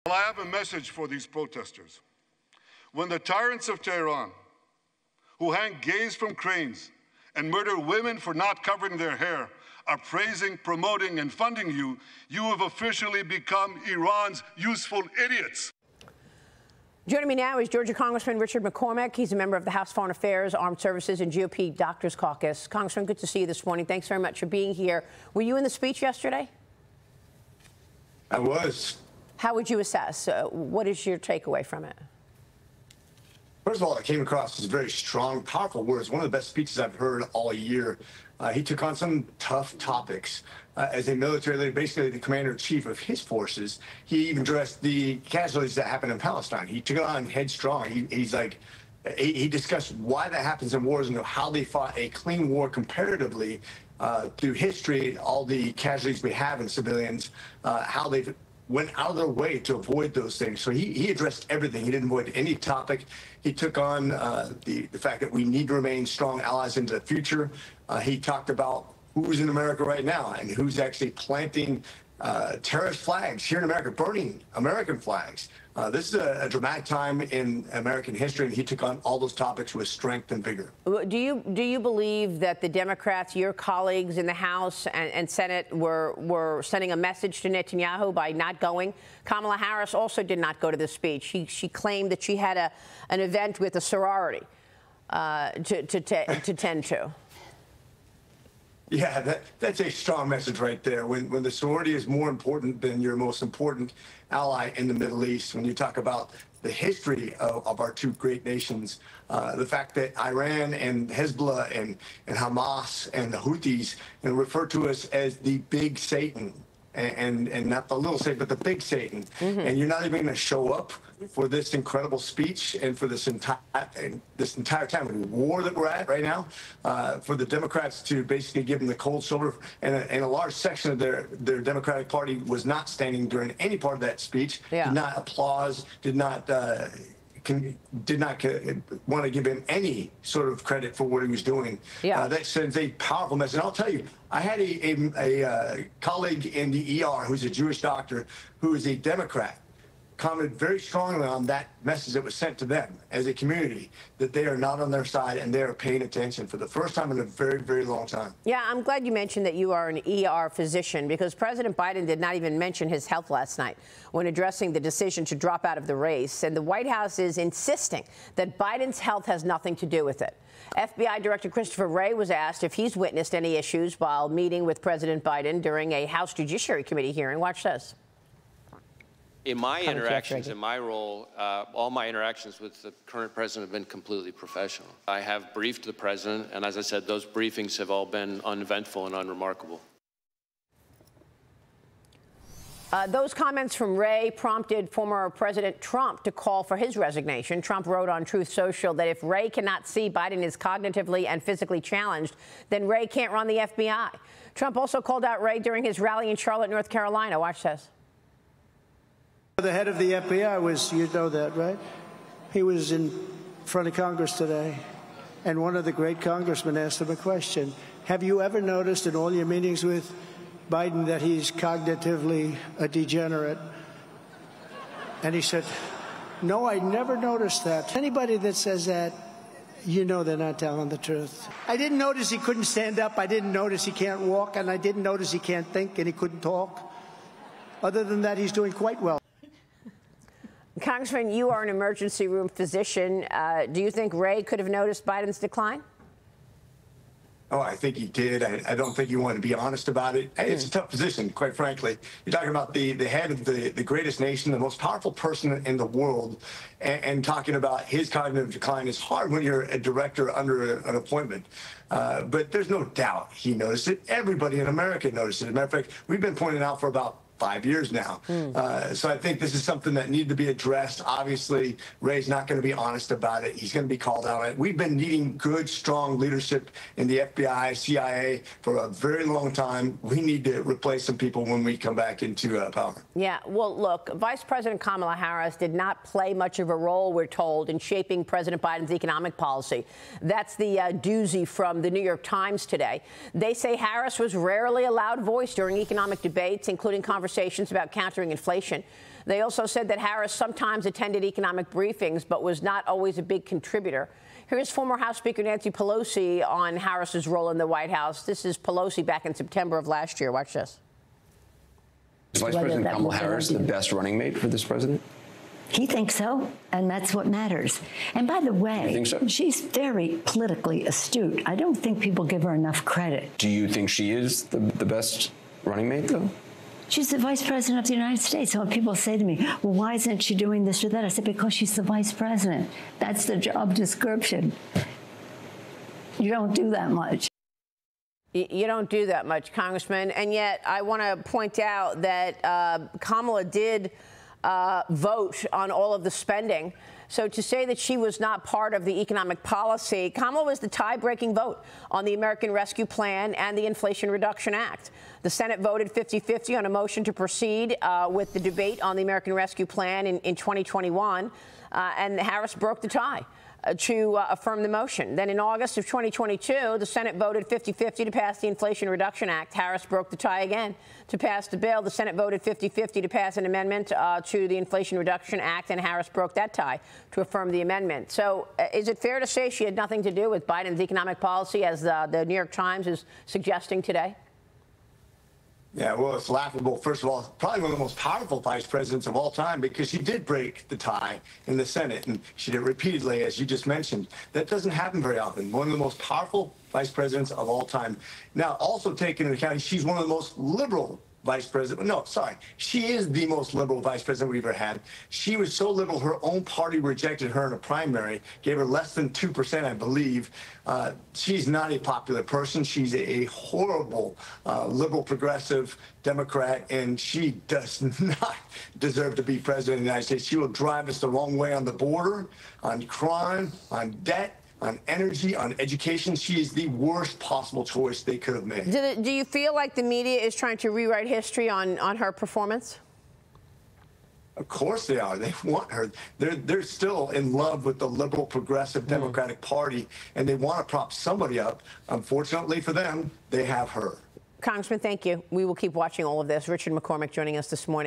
Well, I have a message for these protesters. When the tyrants of Tehran, who hang gays from cranes and murder women for not covering their hair, are praising, promoting, and funding you, you have officially become Iran's useful idiots. Joining me now is Georgia Congressman Richard McCormick. He's a member of the House Foreign Affairs, Armed Services, and GOP Doctors Caucus. Congressman, good to see you this morning. Thanks very much for being here. Were you in the speech yesterday? I was. How would you assess? What is your takeaway from it? First of all, it came across as very strong, powerful words. One of the best speeches I've heard all year. He took on some tough topics. As a military leader, basically the commander-in-chief of his forces, he even addressed the casualties that happened in Palestine. He took it on headstrong. He discussed why that happens in wars and how they fought a clean war comparatively through history, all the casualties we have in civilians, how they've went out of their way to avoid those things. So he addressed everything. He didn't avoid any topic. He took on the fact that we need to remain strong allies into the future. He talked about who's in America right now and who's actually planting terrorist flags here in America, burning American flags. This is a dramatic time in American history, and he took on all those topics with strength and vigor. Do you believe that the Democrats, your colleagues in the House and Senate, were sending a message to Netanyahu by not going? Kamala Harris also did not go to the speech. She claimed that she had an event with a sorority to tend to. Yeah, that's a strong message right there. When the sorority is more important than your most important ally in the Middle East, when you talk about the history of our two great nations, the fact that Iran and Hezbollah and Hamas and the Houthis refer to us as the big Satan, and not the little Satan, but the big Satan. Mm-hmm. And you're not even going to show up for this incredible speech and for this entire time of war that we're at right now, for the Democrats to basically give them the cold shoulder, and a large section of their Democratic Party was not standing during any part of that speech, did not applaud, did not want to give him any sort of credit for what he was doing. Yeah. That sends a powerful message. And I'll tell you, I had a colleague in the ER who's a Jewish doctor who is a Democrat, commented very strongly on that message that was sent to them as a community, that they are not on their side and they are paying attention for the first time in a very, very long time. Yeah, I'm glad you mentioned that you are an ER physician, because President Biden did not even mention his health last night when addressing the decision to drop out of the race. And the White House is insisting that Biden's health has nothing to do with it. FBI Director Christopher Wray was asked if he's witnessed any issues while meeting with President Biden during a House Judiciary Committee hearing. Watch this. In my interactions, in my role, all my interactions with the current president have been completely professional. I have briefed the president, and as I said, those briefings have all been uneventful and unremarkable. Those comments from Wray prompted former President Trump to call for his resignation. Trump wrote on Truth Social that if Wray cannot see Biden is cognitively and physically challenged, then Wray can't run the FBI. Trump also called out Wray during his rally in Charlotte, North Carolina. Watch this. The head of the FBI was, you know that, right? He was in front of Congress today, and one of the great congressmen asked him a question. Have you ever noticed in all your meetings with Biden that he's cognitively a degenerate? And he said, no, I never noticed that. Anybody that says that, you know they're not telling the truth. I didn't notice he couldn't stand up. I didn't notice he can't walk, and I didn't notice he can't think and he couldn't talk. Other than that, he's doing quite well. Congressman, you are an emergency room physician. Do you think Wray could have noticed Biden's decline? Oh, I think he did. I don't think he wanted to be honest about it. It's a tough position, quite frankly. You're talking about the head of the greatest nation, the most powerful person in the world, and talking about his cognitive decline is hard when you're a director under an appointment. But there's no doubt he noticed it. Everybody in America noticed it. As a matter of fact, we've been pointing out for about 5 years now. So I think this is something that needed to be addressed. Obviously, Ray's not going to be honest about it. He's going to be called out on it. We've been needing good, strong leadership in the FBI, CIA for a very long time. We need to replace some people when we come back into power. Yeah, well, look, Vice President Kamala Harris did not play much of a role, we're told, in shaping President Biden's economic policy. That's the doozy from the New York Times today. They say Harris was rarely allowed voice during economic debates, including conversations conversations about countering inflation. They also said that Harris sometimes attended economic briefings, but was not always a big contributor. Here's former House Speaker Nancy Pelosi on Harris's role in the White House. This is Pelosi back in September of last year. Watch this. Is Vice President Kamala Harris the best running mate for this president? He thinks so, and that's what matters. And by the way, you think so? She's very politically astute. I don't think people give her enough credit. Do you think she is the best running mate, though? She's the vice president of the United States. So when people say to me, well, why isn't she doing this or that? I said, because she's the vice president. That's the job description. You don't do that much. You don't do that much, Congressman. And yet I want to point out that Kamala did vote on all of the spending. So to say that she was not part of the economic policy, Kamala was the tie-breaking vote on the American Rescue Plan and the Inflation Reduction Act. The Senate voted 50-50 on a motion to proceed with the debate on the American Rescue Plan in 2021, and Harris broke the tie to affirm the motion. Then in August of 2022, the Senate voted 50-50 to pass the Inflation Reduction Act. Harris broke the tie again to pass the bill. The Senate voted 50-50 to pass an amendment to the Inflation Reduction Act, and Harris broke that tie to affirm the amendment. So is it fair to say she had nothing to do with Biden's economic policy, as the New York Times is suggesting today? Yeah, well, it's laughable. First of all, probably one of the most powerful vice presidents of all time, because she did break the tie in the Senate, and she did it repeatedly, as you just mentioned. That doesn't happen very often. One of the most powerful vice presidents of all time. Now, also taking into account, she's one of the most liberal vice president. No, sorry. She is the most liberal vice president we've ever had. She was so liberal, her own party rejected her in a primary, gave her less than 2%, I believe. She's not a popular person. She's a horrible liberal progressive Democrat, and she does not deserve to be president of the United States. She will drive us the wrong way on the border, on crime, on debt, on energy, on education. She is the worst possible choice they could have made. Do you feel like the media is trying to rewrite history on her performance? Of course they are. They want her. They're still in love with the liberal progressive Democratic Party, and they want to prop somebody up. Unfortunately for them, they have her. Congressman, thank you. We will keep watching all of this. Richard McCormick joining us this morning.